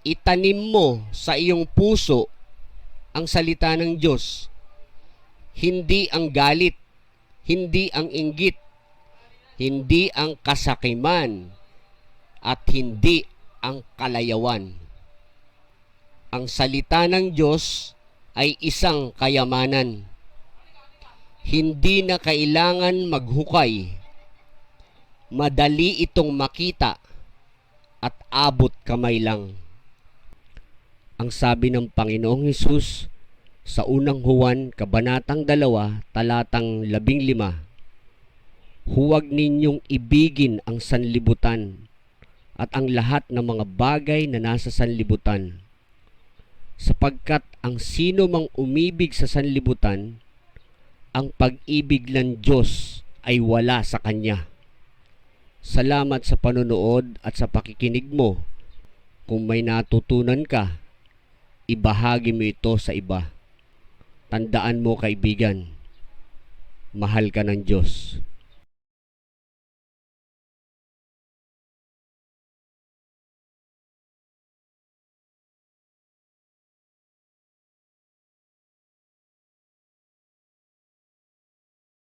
itanim mo sa iyong puso ang salita ng Diyos. Hindi ang galit, hindi ang inggit, hindi ang kasakiman, at hindi ang kalayawan. Ang salita ng Diyos ay isang kayamanan. Hindi na kailangan maghukay. Madali itong makita at abot kamay lang. Ang sabi ng Panginoong Hesus sa unang Juan, Kabanatang 2, talatang 15, huwag ninyong ibigin ang sanlibutan at ang lahat ng mga bagay na nasa sanlibutan, sapagkat ang sino mang umibig sa sanlibutan, ang pag-ibig ng Diyos ay wala sa kanya. Salamat sa panonood at sa pakikinig mo. Kung may natutunan ka, ibahagi mo ito sa iba. Tandaan mo, kaibigan, mahal ka ng Diyos.